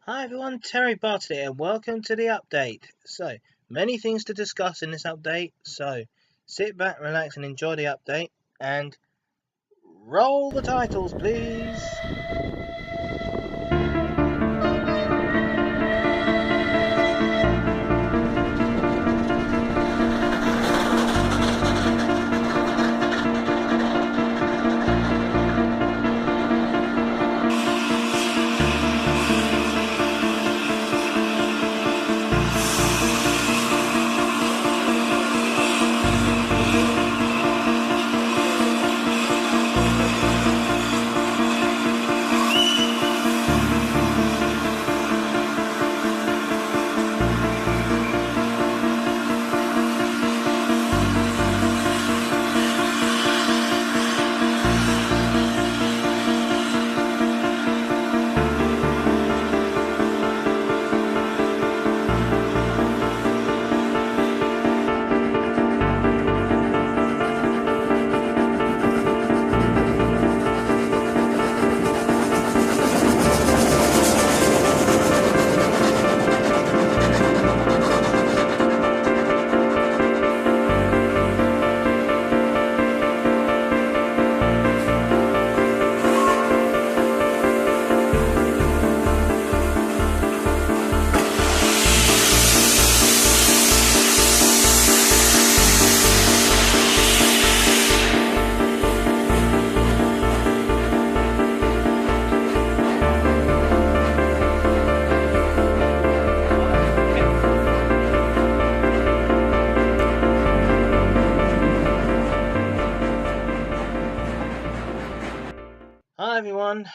Hi everyone, Terry Bartlett here, and welcome to the update. So, many things to discuss in this update, so sit back, relax and enjoy the update, and roll the titles please. Hi everyone,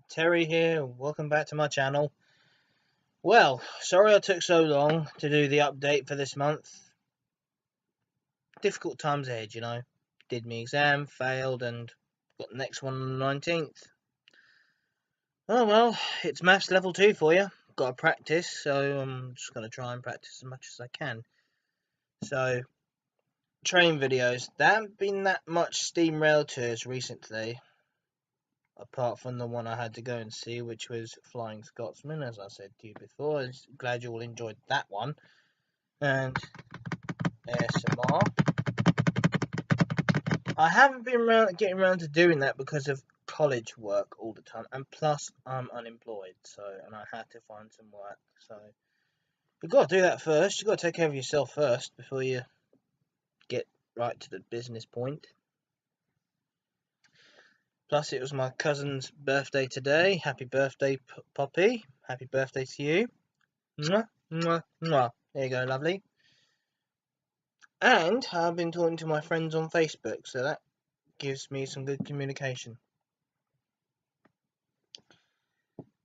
Terry here, welcome back to my channel. Well, sorry I took so long to do the update for this month. Difficult times ahead, you know. Did my exam, failed, and got the next one on the 19th. Oh well, it's maths level 2 for you. Got to practice, so I'm just going to try and practice as much as I can. So, train videos. There haven't been that much steam rail tours recently, apart from the one I had to go and see, which was Flying Scotsman, as I said to you before. I'm glad you all enjoyed that one. And ASMR. I haven't been getting around to doing that because of college work all the time, and plus I'm unemployed, and I had to find some work, so you've got to do that first. You've got to take care of yourself first before you get right to the business point. Plus, it was my cousin's birthday today. Happy birthday, Poppy. Happy birthday to you. Mwah, mwah, mwah. There you go, lovely. And I've been talking to my friends on Facebook, so that gives me some good communication.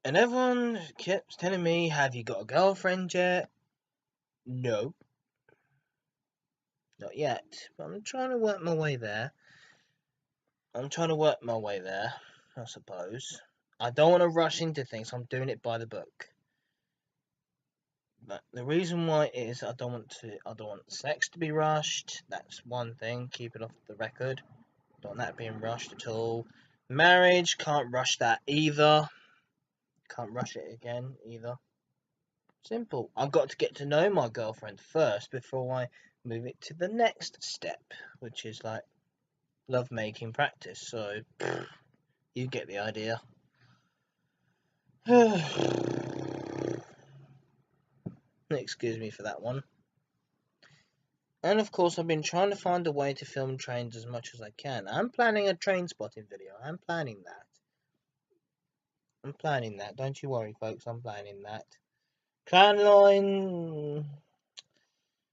And everyone kept telling me, have you got a girlfriend yet? No. Not yet. But I'm trying to work my way there. I suppose. I don't want to rush into things. I'm doing it by the book. But the reason why is I don't want sex to be rushed. That's one thing. Keep it off the record. Don't want that being rushed at all. Marriage, can't rush that either. Can't rush it again either. Simple. I've got to get to know my girlfriend first before I move it to the next step, which is like lovemaking practice. So you get the idea. Excuse me for that one. And of course, I've been trying to find a way to film trains as much as I can. I'm planning a train spotting video. I'm planning that. Don't you worry, folks. I'm planning that. Clan line.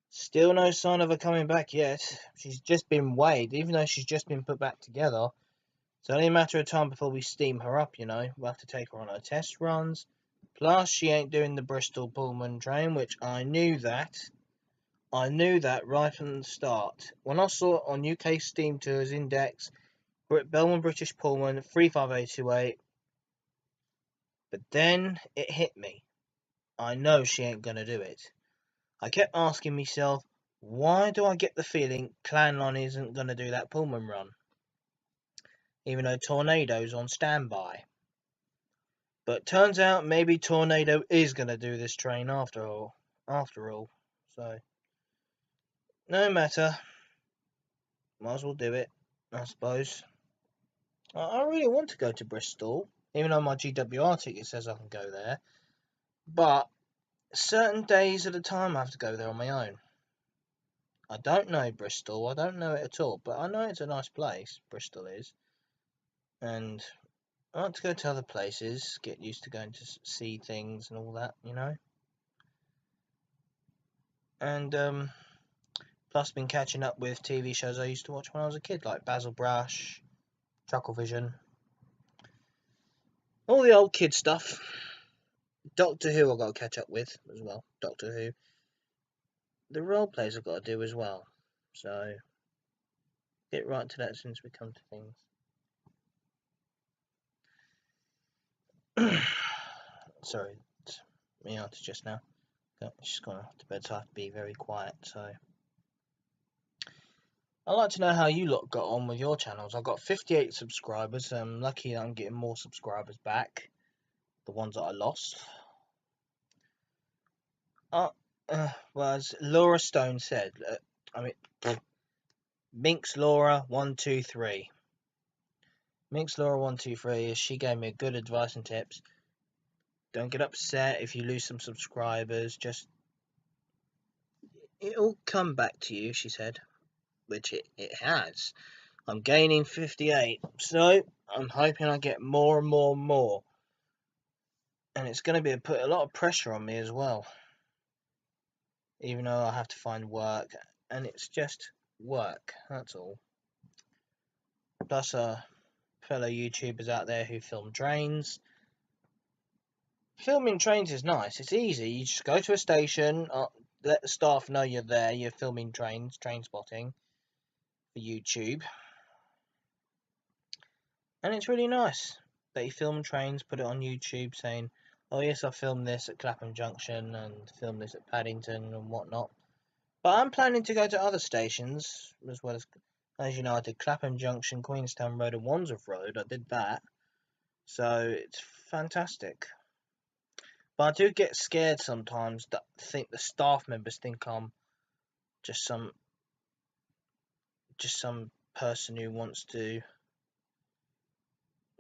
Still no sign of her coming back yet. She's just been weighed, even though she's just been put back together. It's only a matter of time before we steam her up, you know. We'll have to take her on her test runs. Plus, she ain't doing the Bristol Pullman train, which I knew that. I knew that right from the start. When I saw it on UK Steam Tours Index, Bellman British Pullman 35828. But then it hit me. I know she ain't gonna do it. I kept asking myself, why do I get the feeling Clanline isn't gonna do that Pullman run? Even though Tornado's on standby. But turns out maybe Tornado is going to do this train after all. So, no matter. Might as well do it, I suppose. I really want to go to Bristol, even though my GWR ticket says I can go there. But certain days at a time I have to go there on my own. I don't know Bristol. I don't know it at all. But I know it's a nice place. Bristol is. And I want to go to other places. Get used to going to see things and all that, you know. And plus been catching up with TV shows I used to watch when I was a kid. Like Basil Brush, Chucklevision. All the old kid stuff. Doctor Who I've got to catch up with as well. Doctor Who. The role plays I've got to do as well. So, get right to that since we come to things. Sorry, it's me auntie just now. She's gone off to bed, so I have to be very quiet. So, I'd like to know how you lot got on with your channels. I've got 58 subscribers. I'm lucky that I'm getting more subscribers back. The ones that I lost. Well, as Laura Stone said, Minx Laura 123. Minx Laura 123, she gave me good advice and tips. Don't get upset if you lose some subscribers. Just it'll come back to you, she said, which it has. I'm gaining 58, so I'm hoping I get more and more and more. And it's going to put a lot of pressure on me as well. Even though I have to find work, and it's just work, that's all. Plus, fellow YouTubers out there who film trains. Filming trains is nice. It's easy. You just go to a station, let the staff know you're there. You're filming trains, train spotting for YouTube, and it's really nice that you film trains, put it on YouTube, saying, "Oh yes, I filmed this at Clapham Junction and filmed this at Paddington and whatnot." But I'm planning to go to other stations as well as you know, I did Clapham Junction, Queenstown Road, and Wandsworth Road. I did that, so it's fantastic. But I do get scared sometimes that the staff members think I'm just some person who wants to,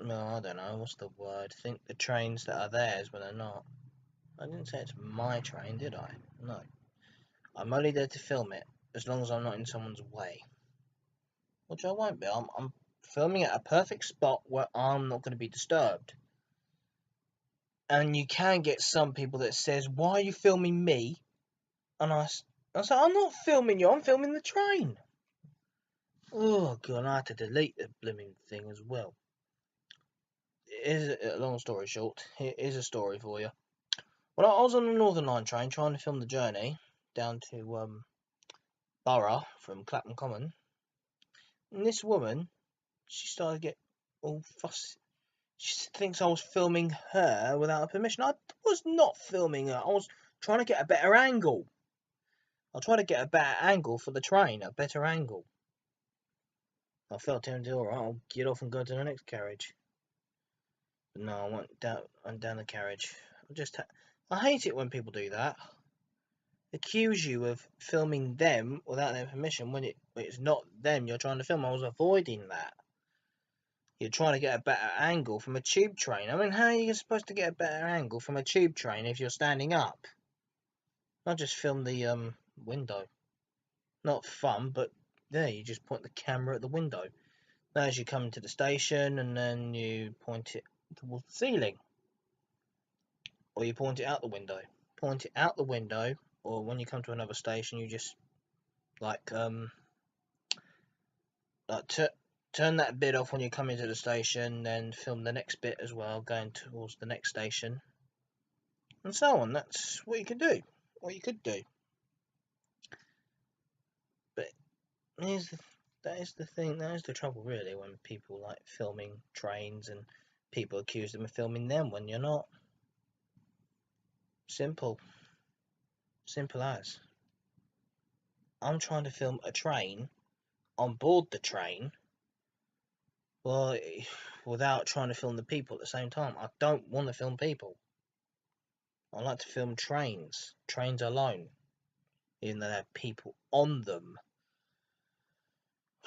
well, I don't know, what's the word? Think the trains that are theirs when they're not. I didn't say it's my train, did I? No. I'm only there to film it, as long as I'm not in someone's way. Which I won't be. I'm filming at a perfect spot where I'm not going to be disturbed. And you can get some people that says, "Why are you filming me?" And I say, "I'm not filming you, I'm filming the train." Oh god, I had to delete the blooming thing as well. It is a long story short. Here is a story for you. Well, I was on the Northern Line train trying to film the journey down to Borough from Clapham Common, and this woman, she started to get all fussy. She thinks I was filming her without her permission. I was not filming her. I was trying to get a better angle. I'll try to get a better angle for the train, a better angle. I felt him do alright, I'll get off and go to the next carriage. But no, I went down the carriage. I hate it when people do that. Accuse you of filming them without their permission when it's not them you're trying to film. I was avoiding that. You're trying to get a better angle from a tube train. I mean, how are you supposed to get a better angle from a tube train if you're standing up? Not just film the window. Not fun, but there, you just point the camera at the window. Now as you come into the station, and then you point it towards the ceiling. Or you point it out the window. Point it out the window, or when you come to another station, you just turn that bit off when you come into the station, then film the next bit as well, going towards the next station, and so on. That's what you could do. What you could do. But that is the thing. That is the trouble, really, when people like filming trains and people accuse them of filming them when you're not. Simple as. I'm trying to film a train on board the train Well, without trying to film the people at the same time. I don't want to film people. I like to film trains alone, even though they have people on them.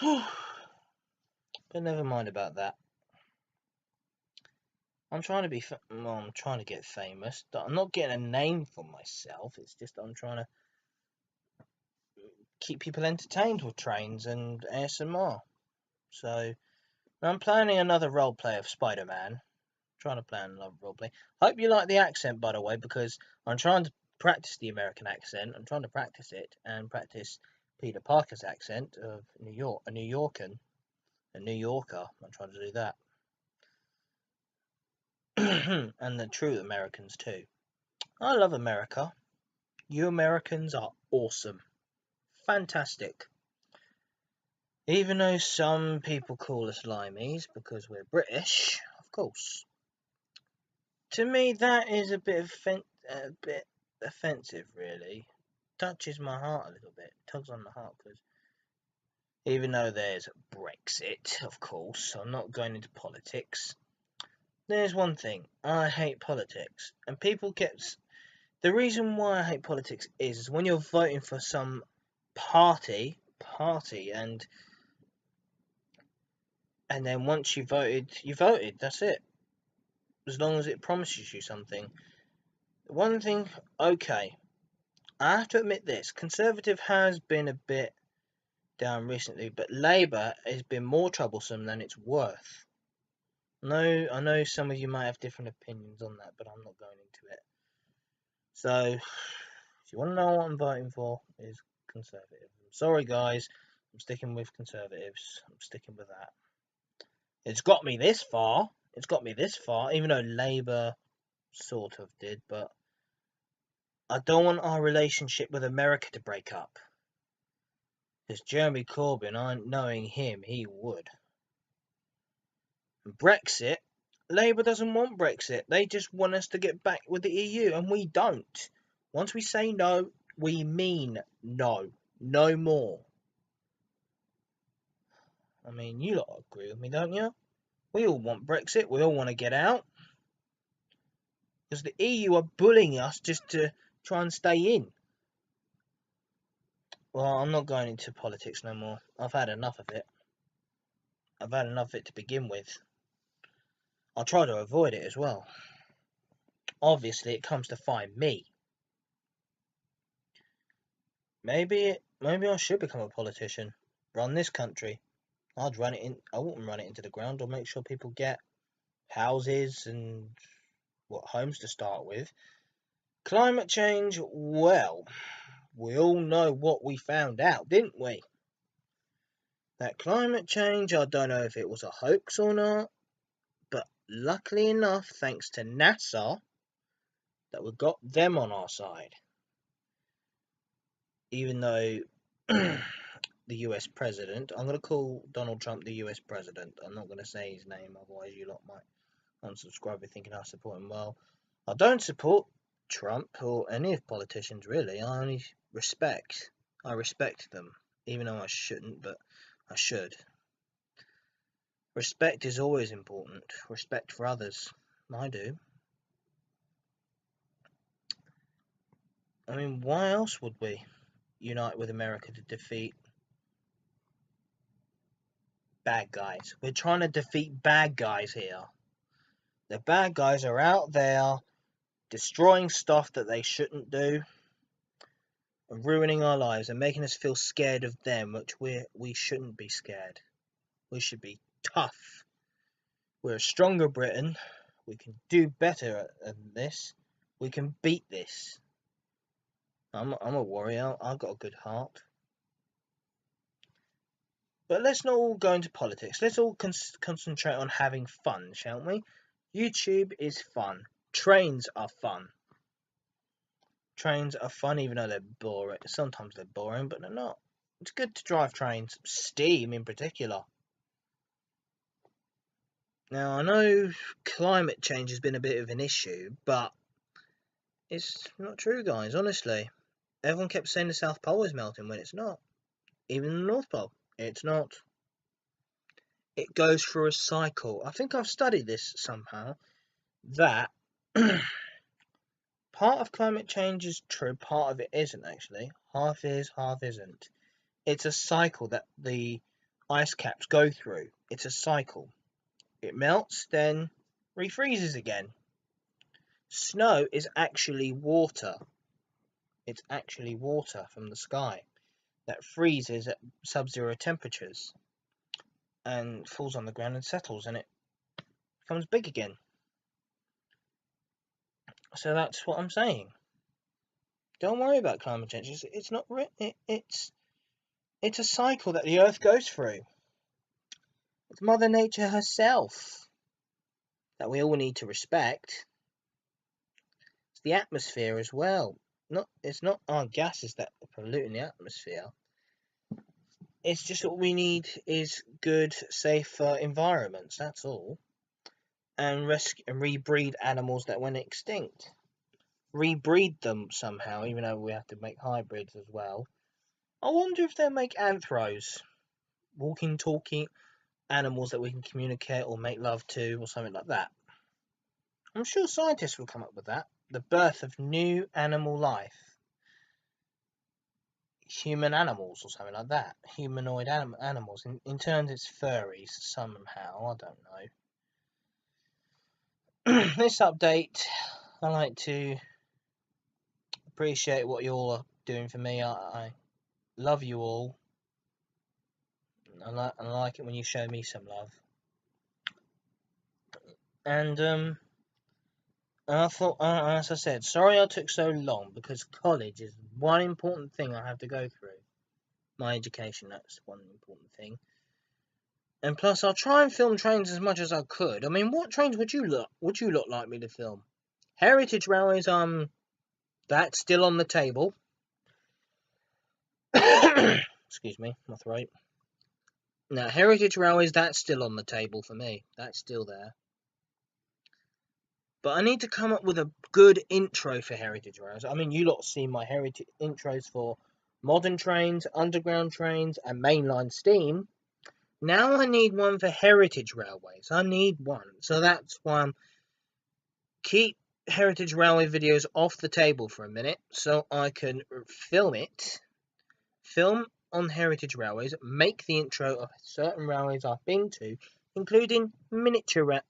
But never mind about that. I'm trying to I'm trying to get famous. I'm not getting a name for myself. It's just I'm trying to keep people entertained with trains and ASMR. So I'm planning another roleplay of Spider-Man. Trying to plan another roleplay. Hope you like the accent, by the way, because I'm trying to practice the American accent. I'm trying to practice it and practice Peter Parker's accent of New York, a New Yorker. I'm trying to do that. And the true Americans too. I love America. You Americans are awesome. Fantastic. Even though some people call us limeys because we're British, of course. To me, that is a bit offensive, really. Touches my heart a little bit. Tugs on the heart, because even though there's Brexit, of course, I'm not going into politics. There's one thing, I hate politics, and people get. The reason why I hate politics is when you're voting for some party, and then once you voted, you voted. That's it. As long as it promises you something. One thing, okay, I have to admit this: Conservative has been a bit down recently, but Labour has been more troublesome than it's worth. No, I know some of you might have different opinions on that, but I'm not going into it. So, if you want to know what I'm voting for, is Conservative. I'm sorry, guys. I'm sticking with Conservatives. I'm sticking with that. It's got me this far. Even though Labour sort of did, but I don't want our relationship with America to break up. Because Jeremy Corbyn, knowing him, he would. Brexit, Labour doesn't want Brexit. They just want us to get back with the EU, and we don't. Once we say no, we mean no. No more. I mean, you lot agree with me, don't you? We all want Brexit. We all want to get out. Because the EU are bullying us just to try and stay in. Well, I'm not going into politics no more. I've had enough of it. I've had enough of it to begin with. I'll try to avoid it as well. Obviously, it comes to find me. Maybe I should become a politician. Run this country. I wouldn't run it into the ground. I'll make sure people get houses and homes to start with. Climate change, well, we all know what we found out, didn't we? That climate change, I don't know if it was a hoax or not, but luckily enough, thanks to NASA, that we got them on our side. Even though the US president, I'm going to call Donald Trump the US president. I'm not going to say his name, otherwise you lot might unsubscribe thinking I support him. Well, I don't support Trump or any of politicians really. I respect them, even though I shouldn't, but I should. Respect is always important. Respect for others. I do. I mean, why else would we unite with America to defeat bad guys? We're trying to defeat bad guys here. The bad guys are out there destroying stuff that they shouldn't do and ruining our lives and making us feel scared of them, which we shouldn't be scared. We should be tough. We're a stronger Britain. We can do better than this. We can beat this. I'm a warrior. I've got a good heart. But let's not all go into politics. Let's all concentrate on having fun, shall we? YouTube is fun. Trains are fun. Trains are fun even though they're boring. Sometimes they're boring, but they're not. It's good to drive trains. Steam in particular. Now, I know climate change has been a bit of an issue, but it's not true, guys, honestly. Everyone kept saying the South Pole is melting when it's not. Even the North Pole, it's not. it goes through a cycle. I think I've studied this somehow, that part of climate change is true, part of it isn't actually. Half is, half isn't. It's a cycle that the ice caps go through. It's a cycle. It melts, then refreezes again. Snow is actually water. It's actually water from the sky that freezes at sub-zero temperatures and falls on the ground and settles, and it becomes big again. So that's what I'm saying. Don't worry about climate change. It's not. It's a cycle that the Earth goes through. It's Mother Nature herself that we all need to respect. It's the atmosphere as well. It's not our gases that are polluting the atmosphere. It's just what we need is good, safe environments. That's all. And rescue and rebreed animals that went extinct. Rebreed them somehow, even though we have to make hybrids as well. I wonder if they'll make anthros, walking, talking animals that we can communicate or make love to, or something like that. I'm sure scientists will come up with that. The birth of new animal life. Human animals or something like that. Humanoid animals. In turns, it's furries somehow. I don't know. This update, I like to appreciate what you all are doing for me. I love you all. I like it when you show me some love. And I thought, as I said, sorry I took so long, because college is one important thing I have to go through. My education, that's one important thing. And plus, I'll try and film trains as much as I could. I mean, what trains would you lot like me to film? Heritage railways, that's still on the table. Excuse me, my throat. Now, heritage railways, that's still on the table for me. That's still there. But I need to come up with a good intro for heritage railways. I mean, you lot see my heritage intros for modern trains, underground trains, and mainline steam. Now I need one for heritage railways. I need one. So that's why I'm keep heritage railway videos off the table for a minute, so I can film it. Film on heritage railways, make the intro of certain railways I've been to, including miniature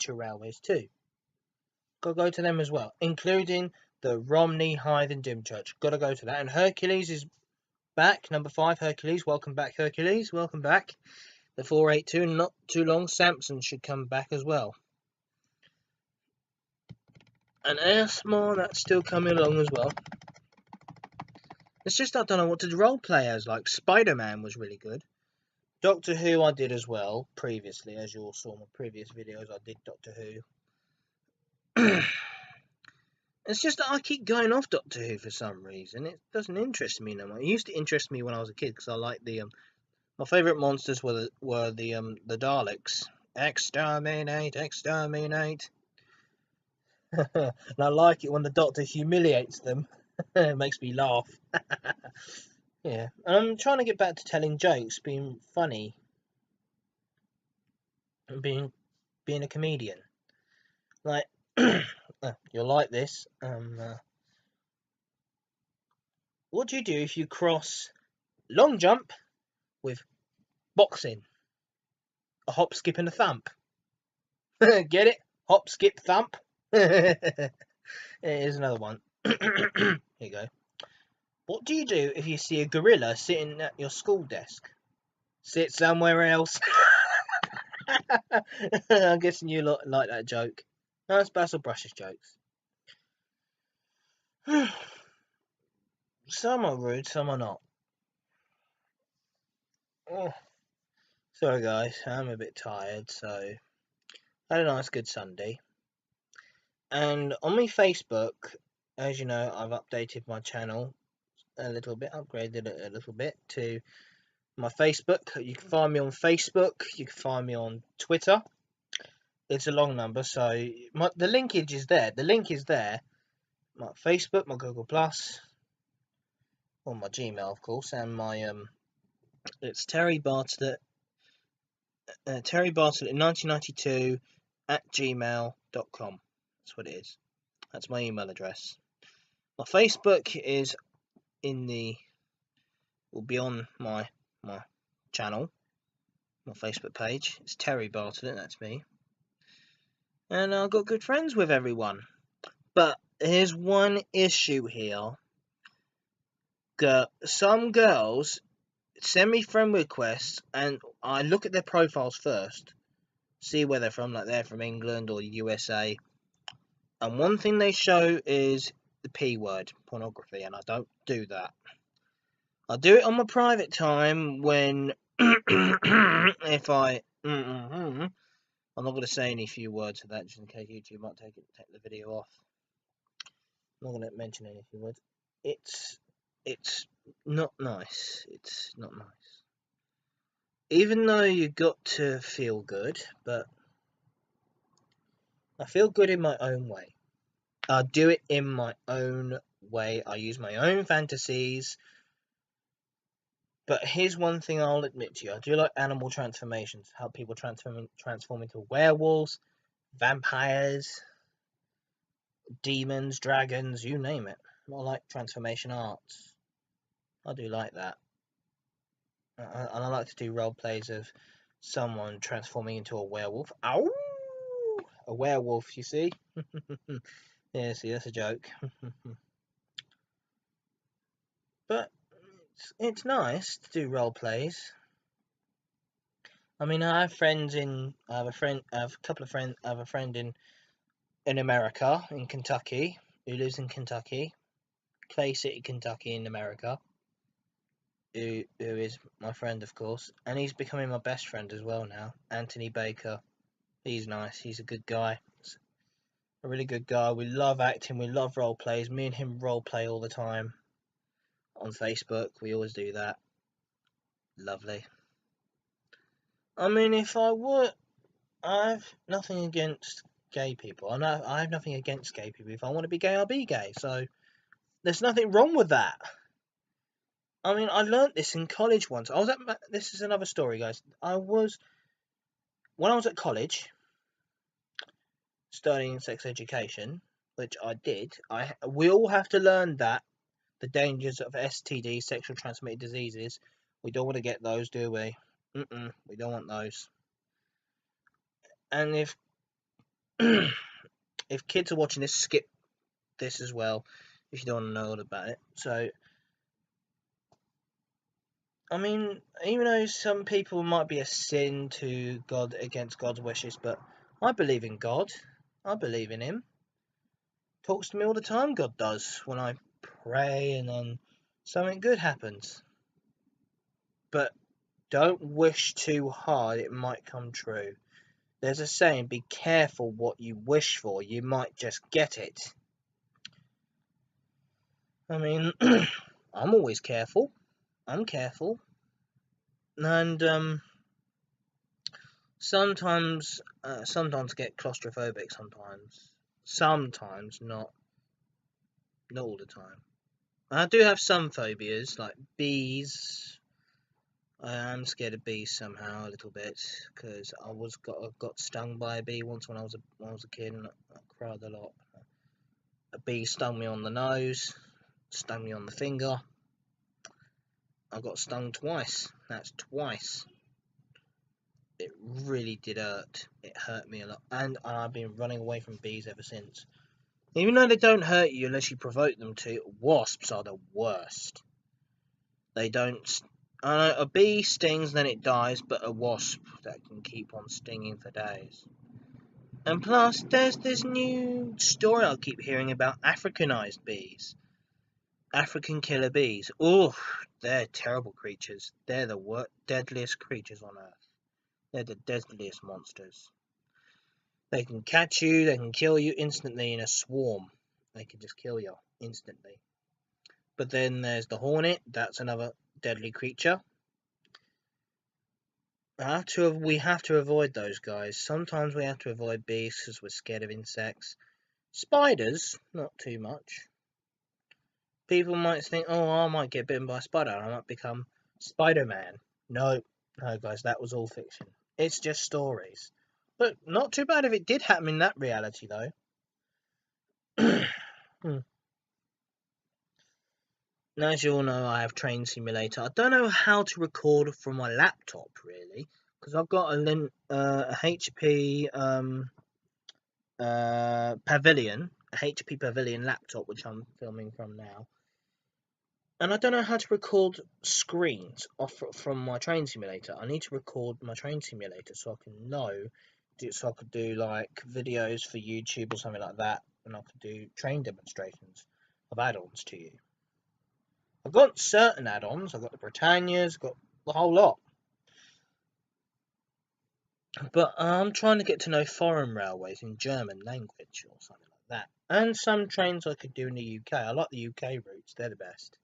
railways too. Gotta go to them as well, including the Romney, Hythe and Dymchurch. Gotta go to that. And Hercules is back, number 5, Hercules. Welcome back, Hercules. Welcome back. The 482, not too long, Samson should come back as well. And Airsmore, that's still coming along as well. It's just I don't know what to role play as. Like, Spider-Man was really good. Doctor Who I did as well, previously. As you all saw in my previous videos, I did Doctor Who. It's just that I keep going off Doctor Who for some reason. It doesn't interest me no more. It used to interest me when I was a kid, because I liked the... my favourite monsters were the Daleks. Exterminate, exterminate. And I like it when the Doctor humiliates them. It makes me laugh. Yeah, I'm trying to get back to telling jokes, being funny, and being a comedian. Like, you'll like this. What do you do if you cross long jump with boxing? A hop, skip, and a thump. Get it? Hop, skip, thump. Here's another one. Here you go. What do you do if you see a gorilla sitting at your school desk? Sit somewhere else. I'm guessing you like that joke. No, it's Basil Brush's jokes. Some are rude, some are not. Oh, sorry guys, I'm a bit tired, so I had a nice good Sunday. And on my Facebook, as you know, I've updated my channel a little bit, upgraded it a little bit to my Facebook. You can find me on Facebook, you can find me on Twitter. It's a long number, so the linkage is there. The link is there. My Facebook, my Google Plus, or my Gmail, of course, and my it's Terry Bartlett terrybartlett1992 at gmail.com. That's what it is. That's my email address. My Facebook is will be on my channel, my Facebook page. It's Terry Bartlett, that's me. And I've got good friends with everyone. But here's one issue here. Some girls send me friend requests and I look at their profiles first, see where they're from, like they're from England or USA. And one thing they show is the P word, pornography, and I don't do that. I do it on my private time when if I'm not going to say any few words of that just in case YouTube might take the video off. I'm not going to mention any few words. It's not nice. It's not nice. Even though you got to feel good, but I feel good in my own way. I do it in my own way. I use my own fantasies. But here's one thing I'll admit to you. I do like animal transformations. How people transform into werewolves, vampires, demons, dragons, you name it. I like transformation arts. I do like that. And I like to do role plays of someone transforming into a werewolf. Ow! A werewolf, you see? Yeah, see, that's a joke. But it's nice to do role plays. I mean, I have a friend in America, in Kentucky, who lives in Kentucky, Clay City, Kentucky, in America, who is my friend, of course, and he's becoming my best friend as well now. Anthony Baker, he's nice. He's a good guy. A really good guy. We love acting. We love role plays. Me and him role play all the time on Facebook. We always do that. Lovely. I mean, I have nothing against gay people. I have nothing against gay people. If I want to be gay, I'll be gay. So there's nothing wrong with that. I mean, I learnt this in college once. This is another story, guys. When I was at college, studying sex education, which I did. We all have to learn that the dangers of STDs, sexual transmitted diseases. We don't want to get those, do we? We don't want those. And if kids are watching this, skip this as well if you don't want to know all about it. So, I mean, even though some people might be a sin to God against God's wishes, but I believe in God. I believe in Him. Talks to me all the time, God does, when I pray and then something good happens. But don't wish too hard, it might come true. There's a saying, be careful what you wish for, you might just get it. I mean, I'm always careful. I'm careful. And sometimes get claustrophobic sometimes not all the time. I do have some phobias, like bees. I am scared of bees somehow a little bit, because I got stung by a bee once when I was a kid, and I cried a lot. A bee stung me on the nose, stung me on the finger. I got stung twice. That's twice. It really did hurt. It hurt me a lot, and I've been running away from bees ever since. Even though they don't hurt you unless you provoke them to, wasps are the worst. They don't. A bee stings, then it dies, but a wasp that can keep on stinging for days. And plus, there's this new story I keep hearing about Africanized bees. African killer bees. Oh, they're terrible creatures. They're the deadliest creatures on earth. They're the deadliest monsters. They can catch you, they can kill you instantly in a swarm. They can just kill you instantly. But then there's the hornet, that's another deadly creature. We have to avoid those guys. Sometimes we have to avoid bees because we're scared of insects. Spiders, not too much. People might think, oh, I might get bitten by a spider. I might become Spider-Man. No, guys, that was all fiction. It's just stories. But not too bad if it did happen in that reality, though. Hmm. Now, as you all know, I have Train Simulator. I don't know how to record from my laptop, really, because I've got a HP Pavilion, a HP Pavilion laptop, which I'm filming from now. And I don't know how to record screens off from my Train Simulator. I need to record my Train Simulator so I can so I could do like videos for YouTube or something like that, and I could do train demonstrations of add-ons to you. I've got certain add-ons. I've got the Britannias, got the whole lot. But I'm trying to get to know foreign railways in German language or something like that. And some trains I could do in the UK. I like the UK routes. They're the best.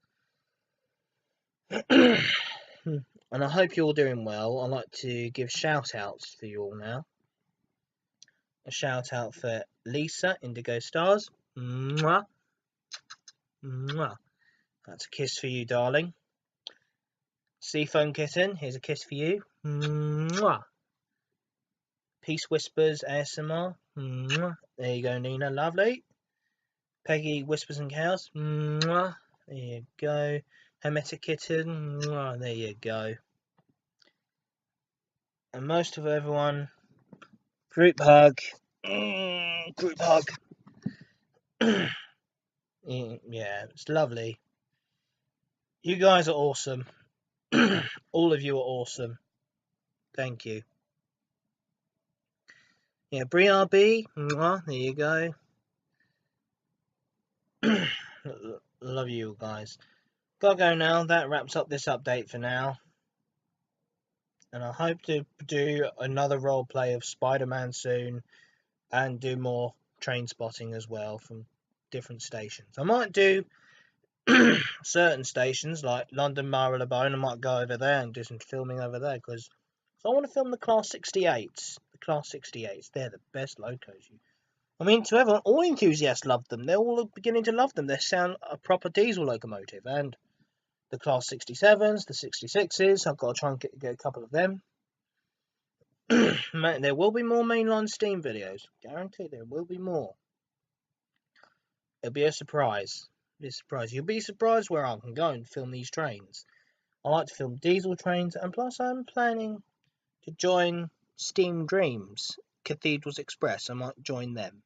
And I hope you're all doing well. I'd like to give shout-outs for you all now. A shout-out for Lisa, Indigo Stars. Mwah. Mwah. That's a kiss for you, darling. Seafoam Kitten, here's a kiss for you. Mwah. Peace Whispers ASMR. Mwah. There you go, Nina. Lovely. Peggy Whispers and Chaos. Mwah. There you go. Hermetic Kitten. Mwah. There you go. And most of everyone, group hug. Group hug. Yeah, it's lovely. You guys are awesome. All of you are awesome. Thank you. Yeah, Bree RB. Mwah. There you go. Love you guys. Gotta go now. That wraps up this update for now. And I hope to do another roleplay of Spider-Man soon, and do more train spotting as well from different stations. I might do certain stations like London Marylebone. I might go over there and do some filming over there, because I want to film the Class 68s. The Class 68s, they're the best locos. I mean, to everyone, all enthusiasts love them. They're all beginning to love them. They sound a proper diesel locomotive. And the Class 67s, the 66s, I've got to try and get a couple of them. There will be more mainline Steam videos. Guaranteed there will be more. It'll be a surprise. You'll be surprised where I can go and film these trains. I like to film diesel trains, and plus I'm planning to join Steam Dreams, Cathedrals Express. I might join them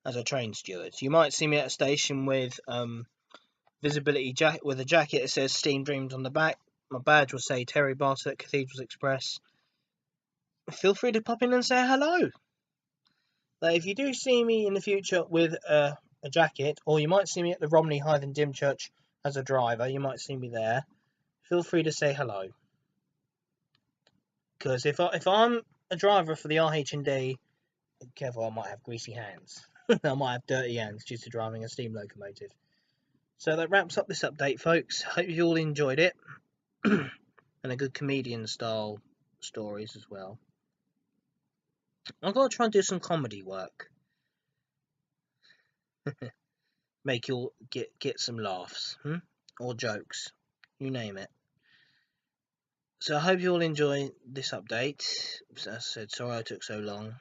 as a train steward. You might see me at a station with visibility jacket with a jacket that says Steam Dreams on the back. My badge will say Terry Bartlett, Cathedrals Express. Feel free to pop in and say hello. Like, if you do see me in the future with a jacket, or you might see me at the Romney Hythe and Dymchurch as a driver, you might see me there. Feel free to say hello. Because if I'm a driver for the RH&D, careful, I might have greasy hands. I might have dirty hands due to driving a steam locomotive. So that wraps up this update, folks. Hope you all enjoyed it. And a good comedian style stories as well. I've got to try and do some comedy work. Make you all get some laughs, or jokes, you name it. So I hope you all enjoy this update. As I said, sorry I took so long.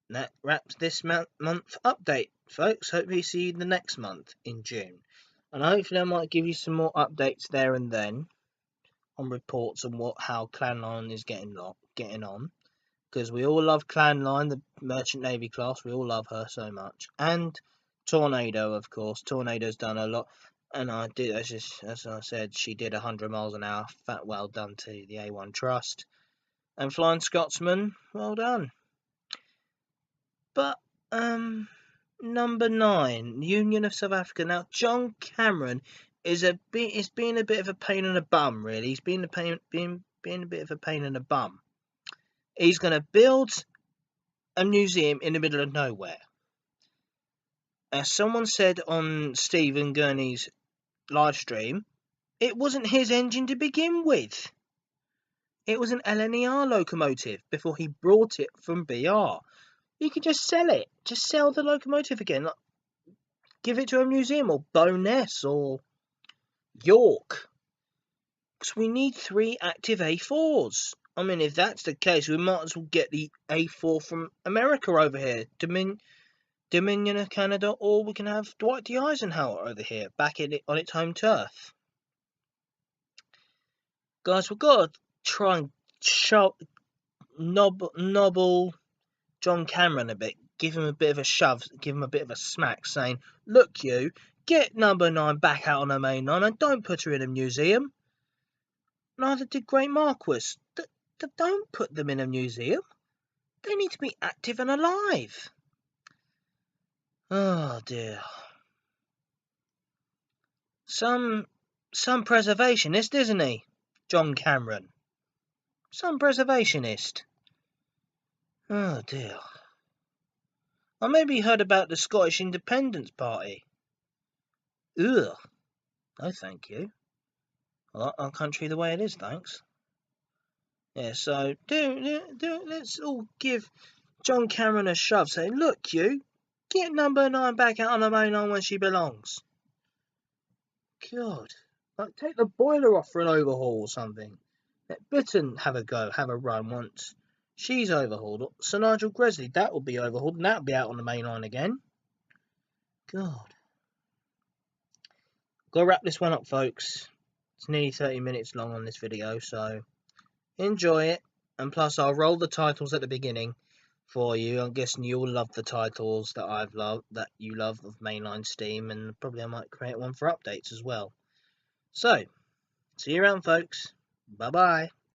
And that wraps this month update, folks. Hope you see you the next month in June. And hopefully I might give you some more updates there and then on reports on how Clanline is getting on. Because we all love Clanline, the Merchant Navy class. We all love her so much. And Tornado, of course. Tornado's done a lot. And as I said, she did 100 miles an hour. Fat well done to the A1 Trust. And Flying Scotsman, well done. But, number 9, Union of South Africa. Now, John Cameron is being a bit of a pain in the bum, really. He's being a bit of a pain in the bum. He's going to build a museum in the middle of nowhere. As someone said on Stephen Gurney's live stream, it wasn't his engine to begin with. It was an LNER locomotive before he brought it from BR. You could just sell it. Just sell the locomotive again. Like, give it to a museum, or Bowness, or York. Because we need 3 active A4s. I mean, if that's the case, we might as well get the A4 from America over here, Dominion of Canada, or we can have Dwight D. Eisenhower over here, back on its home turf. Guys, we've got to try and nobble John Cameron a bit, give him a bit of a shove, give him a bit of a smack, saying, look you, get number 9 back out on the main line and don't put her in a museum. Neither did Great Marquis. Don't put them in a museum. They need to be active and alive. Oh dear. Some preservationist, isn't he? John Cameron. Some preservationist. Oh dear. I maybe heard about the Scottish Independence Party. Ugh. No thank you. I like our country the way it is, thanks. Yeah, so let's all give John Cameron a shove, saying, look you, get number 9 back out on the main line where she belongs. God. Like, take the boiler off for an overhaul or something. Let Britain have a go, have a run once she's overhauled. Sir Nigel Gresley, that will be overhauled and that'll be out on the main line again. God. Gotta wrap this one up, folks. It's nearly 30 minutes long on this video, so enjoy it. And plus, I'll roll the titles at the beginning for you. I'm guessing you'll love the titles that you love of mainline Steam, and probably I might create one for updates as well. So, see you around, folks. Bye bye.